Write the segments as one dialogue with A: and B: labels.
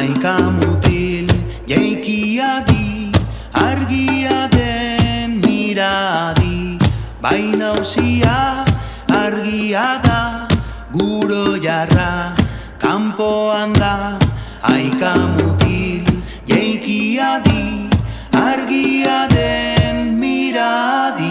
A: Aika mutil jeikia di, argia den miradi, baina usia argia da, guro jarra kanpoan da. Aika mutil jeikia di, argia den miradi.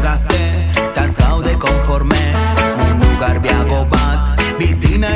A: Gazte, taz gaude konforme, mundu garbiago bat, bizina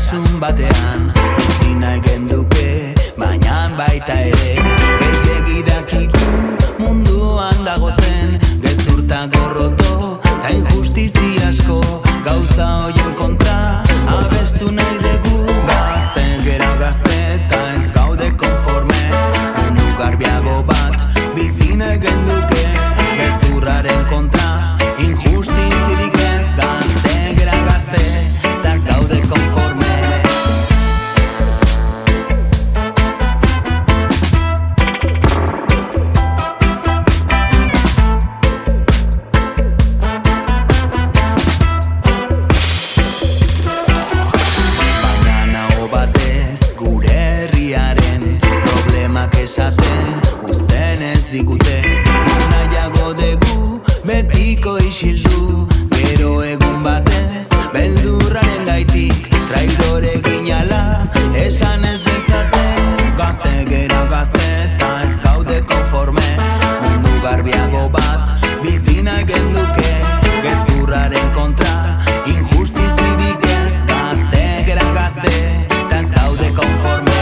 A: maitasun batean bizi nahi genduke, baina baita ere gehiagidakiku munduan dagozen gezurta gorroto ta injustizi asko, gauza hoien kontra abestu nahi dugu. Gazte gera gazte eta ez gaude konforme, mundu garbiago bat bizi nahi genduke, gezurraren kontra injustizirik ez. Gazte gera gazte eta ez gaude konforme. Esaten uzten ez digute, nahiago dugu betiko isildu, gero egun batez beldurraren gaitik traidore ginala esan ez dezaten. Gazte gera gazte eta ez gaude konforme, mundu garbiago bat bizi nahi genduke, gezurraren kontra injustizirik ez. Gazte gera gazte eta ez gaude konforme.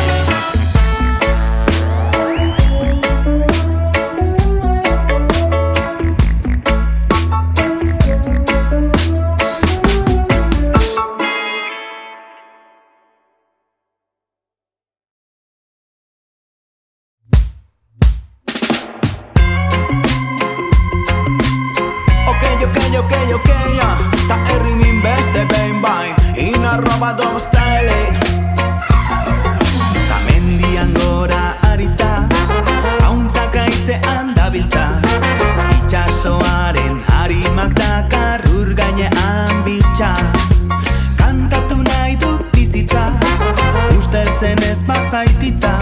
A: Ta herri min beste behin bai, inarroba dobzale. Ta mendian gora aritza, hauntzak aitzean dabiltza, itxasoaren harimak dakar ur gainean bitxa. Kantatu nahi dut bizitza, usteltzen ez bazaititza,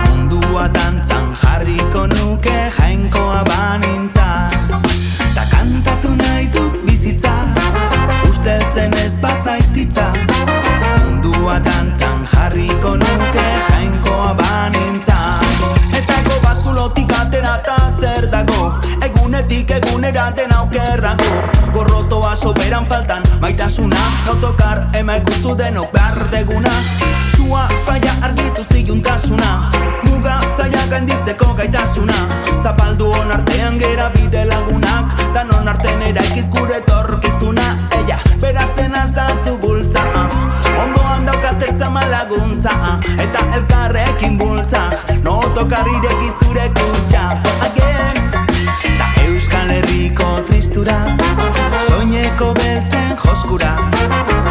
A: mundua dantzan jarriko nuke jainkoa banintza. Ta kantatu nahi dut bizitza, usteltzen ez bazaititza, mundua dantzan jarriko nuke jainkoa banintza. Etako bazulotik aterata zer dago, egunetik egunera dena okerrago, gorrotoa soberan faltan maitasuna, autokar ema ikustu denok behar deguna. Zua faia argitu ziluntasuna, muga zaila gainditzeko gaitasuna, zapaldu hon artean gera bide lagunak, danon arten eraikiz gure torkizuna. Ella, berazen azazu bultza, ondoan daukatertza malaguntza, eta elkarrekin bultza, no tokarrireki zure kutxa. Again, ta Euskal Herriko tristura, soineko beltzen joskura,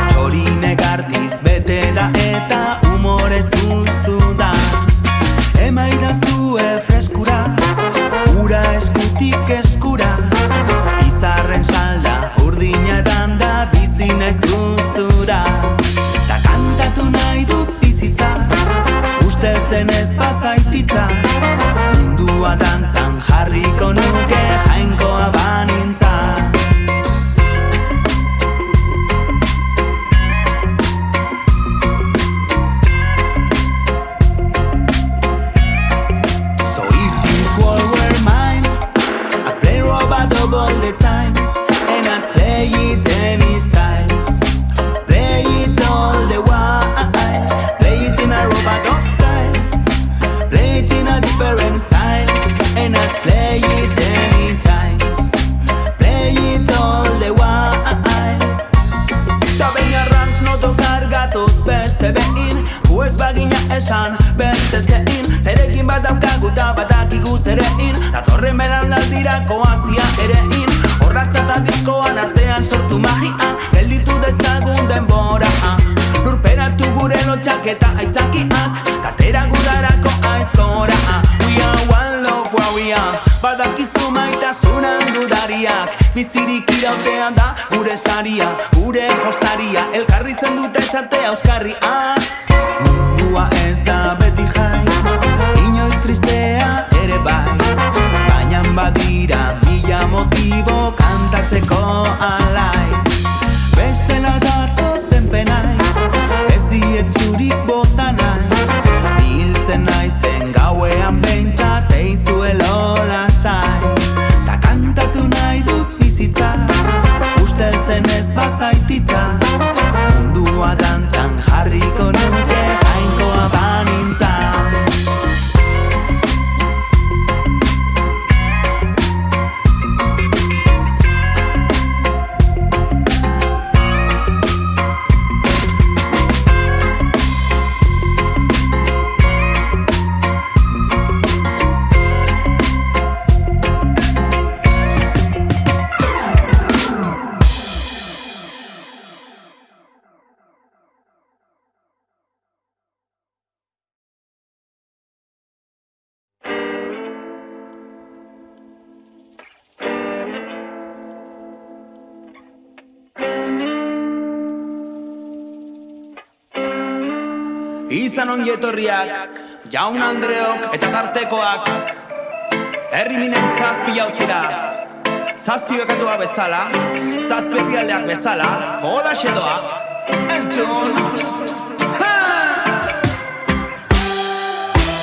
A: txorine gardiz bete da eta humorez ustu da. Emaidazue freskura, ura eskutik eskura, izarren salda urdina edanda bizi naiz gustura. Ta kantatu nahi dut bizitza, usteltzen ez bazaititza, mundua dantzan jarriko nuke jainkoa banintza. All the time, and I'd play it any style, play it all the while, play it in a robot style, play it in a different style, and I'd play it anytime, play it all the while. Tabeña Rams no tocar gatos beste behin, huez bagina esan beste zein, zerekin bat daukagu da badakigu zerein, datorren beranaldirako hasia erein, horratza eta diskoan artean sortu magia, gelditu dezagun denbora, lurperatu gure lotxak eta aitzakiak, katera gudarako aizkora. We are one love where we are, badakizu maitasunan dudariak, bizirik irautean da gure saria, gure jostaria, elkarri zen dute esatea euskarria. Mundua ez da beti jai, inoiz tristea ere bai, baina badira mila motibo kantatzeko alai. Bestela datozen penai, ez diet zurik bota nahi, hiltzen naizen gauean behintzat eizuelo lasai. Ta kantatu nahi dut bizitza, usteltzen ez bazaititza, mundua dantzan jarri Izan ongi etorriak, Jaun Andreok eta tartekoak. Herri minen zazpi jauzira, zazpi bekatua bezala, zazpi herrialdeak bezala, hola xedoa, entzun.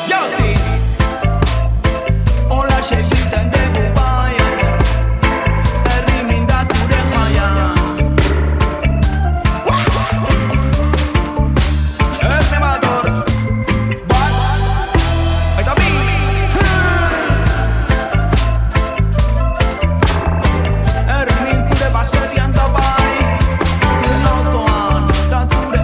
A: Jauzi, hola xegiten dugu bai, herri minda zure jaia. Erne bator, bat, eta bi. Herri min zure baserrian da bai, zure auzoan, da zure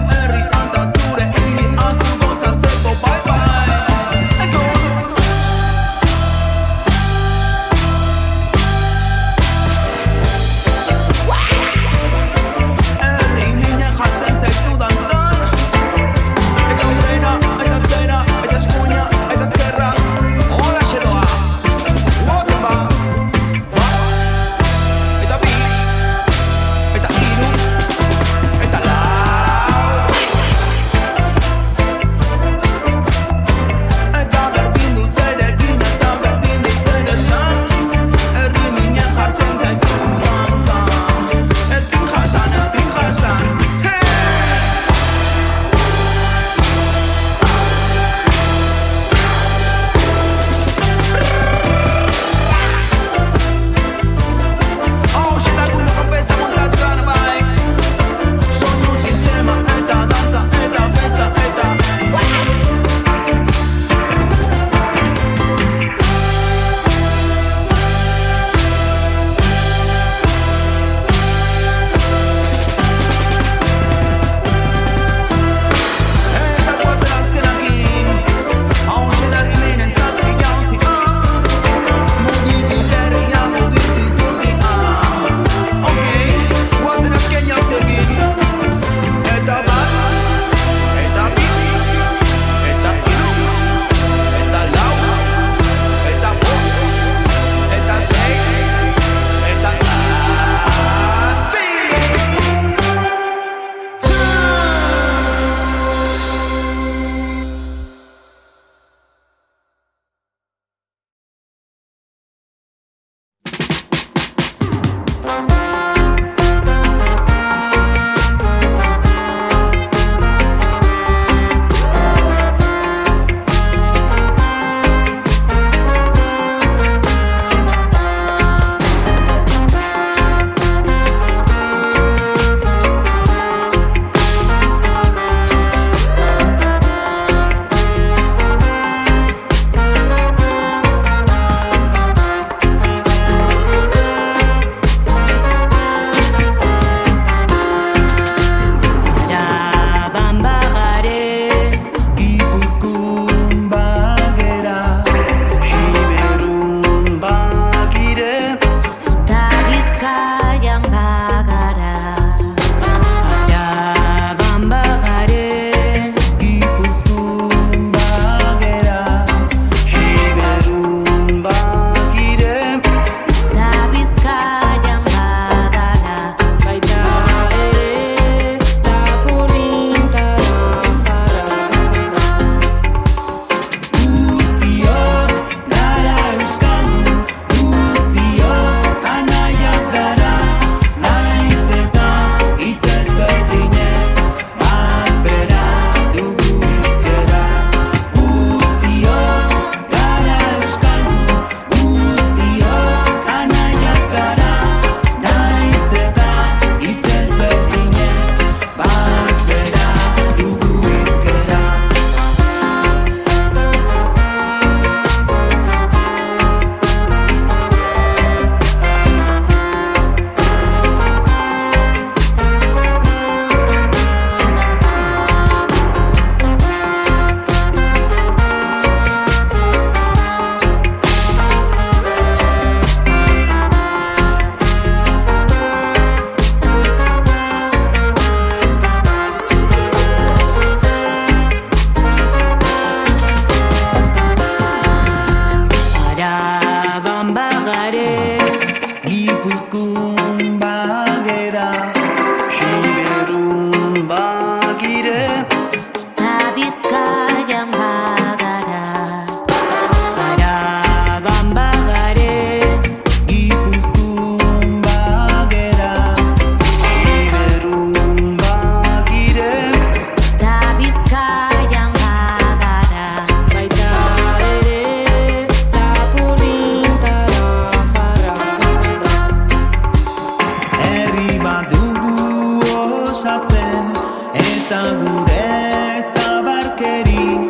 A: eta gure zabarkeriz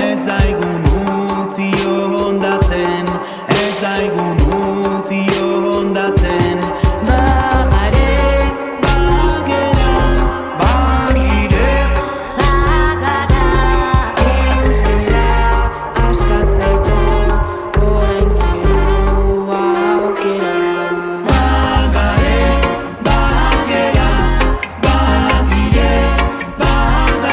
A: ez daigun utzi hondatzen, ez daigun utzi hondatzen.
B: Bagare,
A: Bagera, bagire,
B: bagara, euskara askatzeko oraintxe dugu aukera.
A: bagare, bagera, bagire, bagara.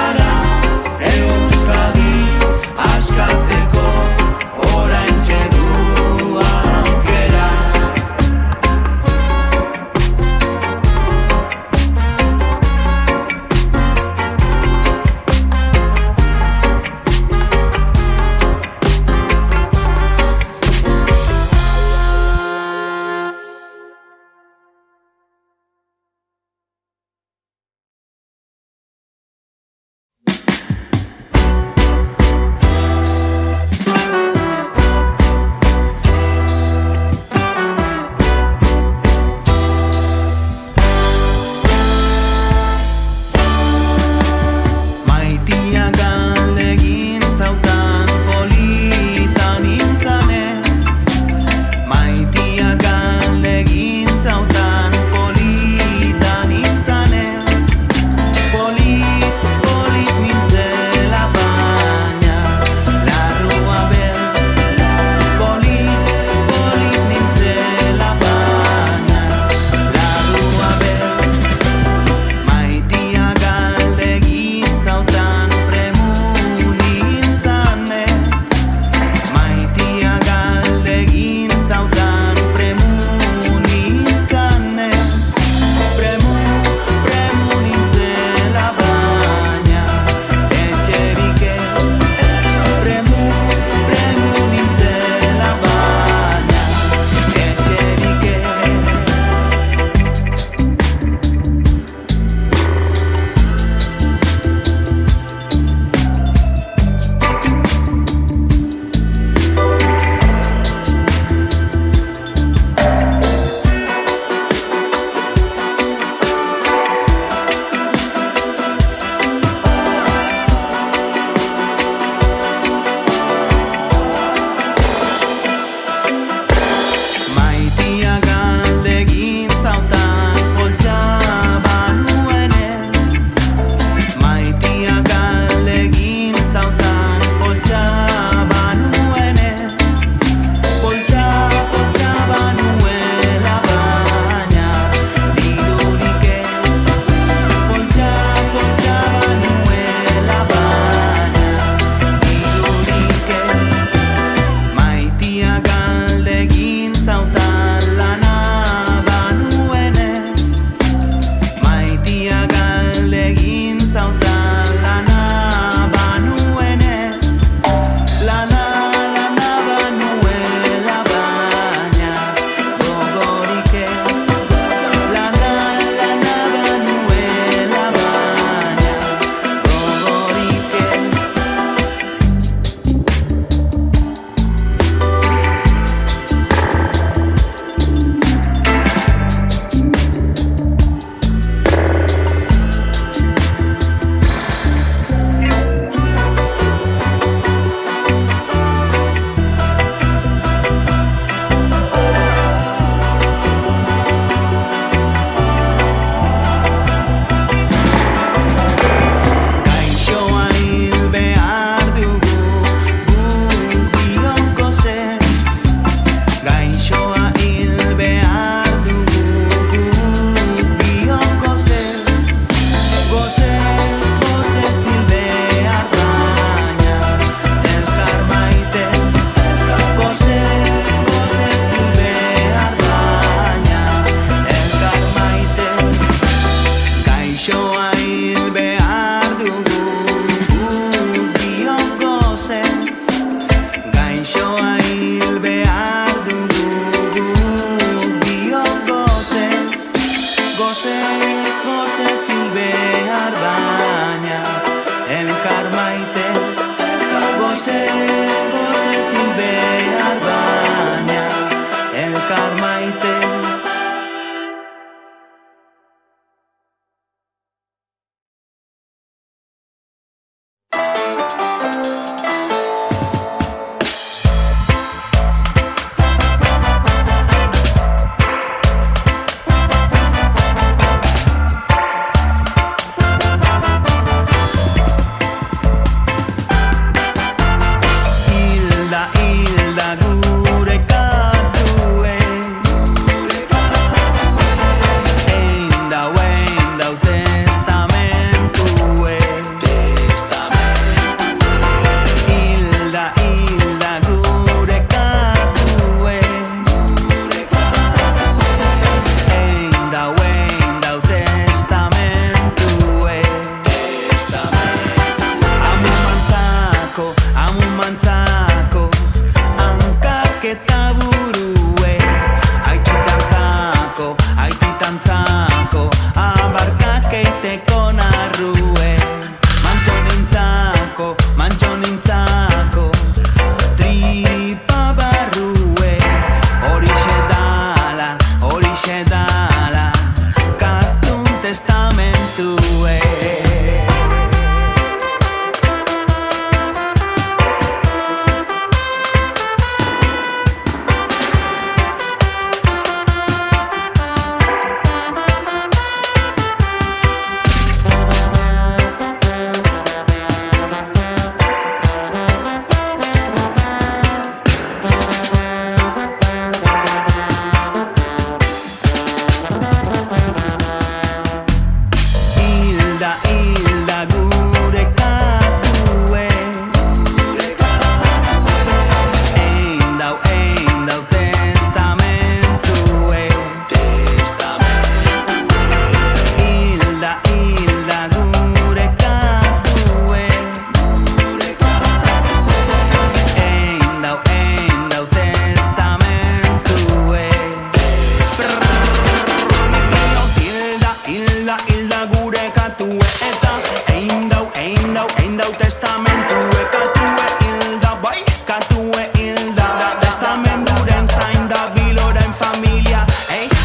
A: Ein dau testamentue katue hilda, bai, katue hilda. Testamenturen zain da biloren familia,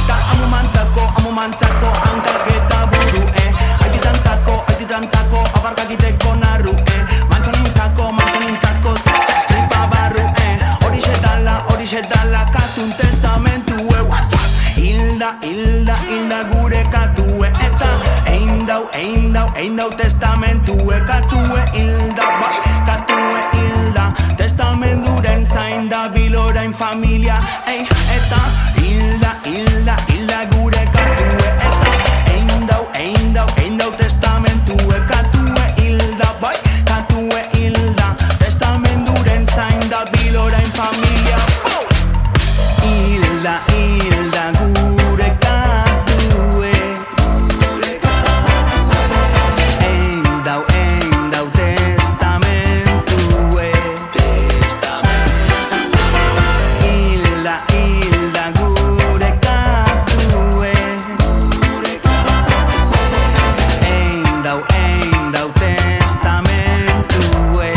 A: ta amumantzako hankak eta buru, Aititantzako, abarkak iteko narru, Mantxonintzako, tripa barru, Horixe dala katun testamentue, Hilda gure katue, eta ein dau testamentue katue hilda, bai, katue hilda. Testamenturen zain da bilorain familia, eta hilda gure katue, eta ein dau testamentue katue hilda, bai, katue hilda. Testamenturen zain da bilorain familia, hilda gure katue. Ein dau testamentue. Hilda gure katue. Ein dau testamentue.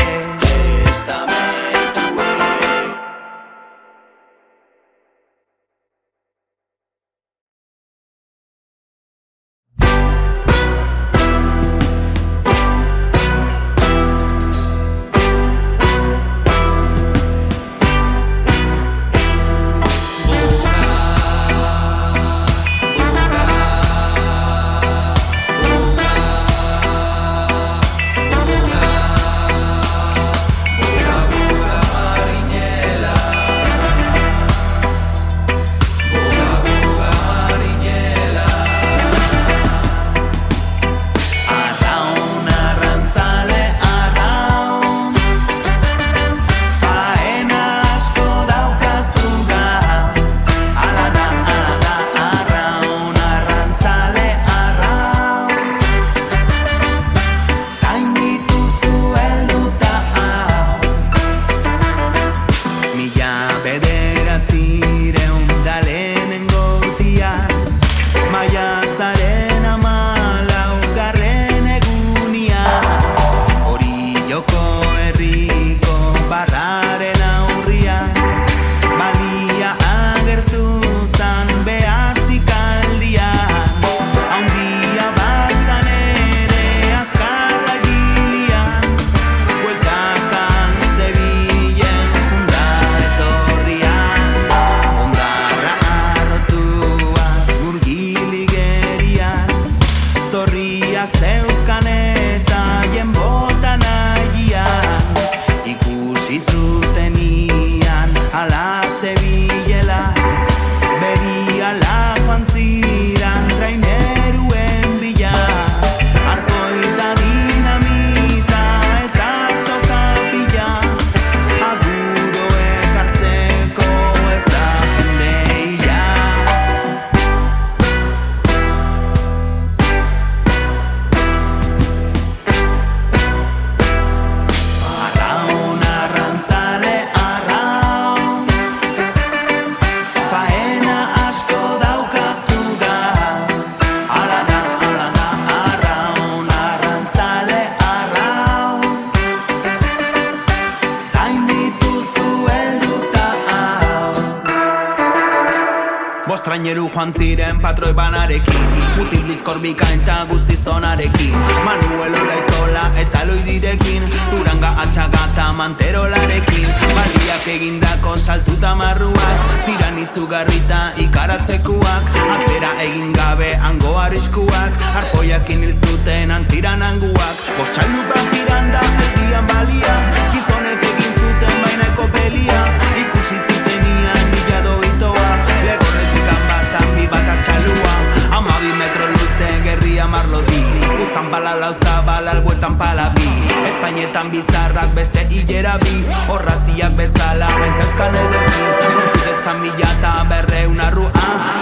C: Traineru joan ziren patroi banarekin, mutil bizkor bikain eta guztizonarekin, Manuel Olaizola eta Loidirekin, Duranga Atxagata Manterolarekin, Baliak egindako saltuta marruak, ziran izugarrita ikaratzekuak, atzera egin gabe hango arriskuak, arpoiakin hil zuten antziran hanguak, bostxailupa giranda erdian balia, gizonek egin zuten baineko pelia, ikusi zutenian nila doitoa, legorretik ambazan bi batak txalua, 12 metro luze gerria marlodi, guztan pala lauzabal albuetan pala bi, Espainetan bizarrak beste hilera bi, horraziak bezala baintzauzkan ederki, guztizan mila eta 200 arrua,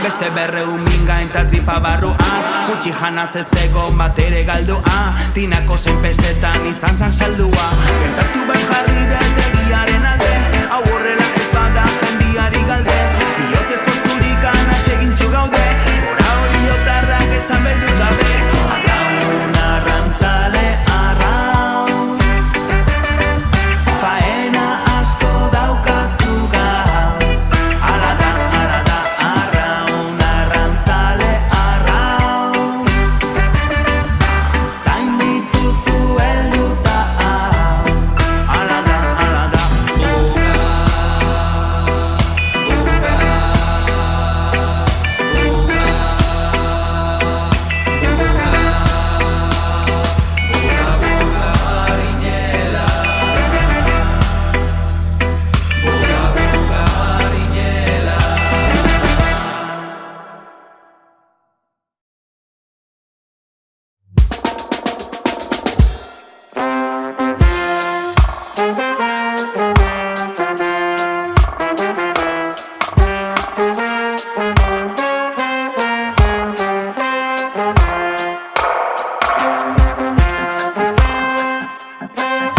C: beste 200 mingain eta tripa barrua, gutxi janaz ez egon bat ere galdua, tinako 6 pesetan izan zan saldua, gertatu bai jarri den egiaren alde, hau horrela ez bada jendiari galdez, bihotzez posturikan atsegintxu gaude, gora hori otarrak esan beldu gabez, arraun arrantzale arraun. Bye.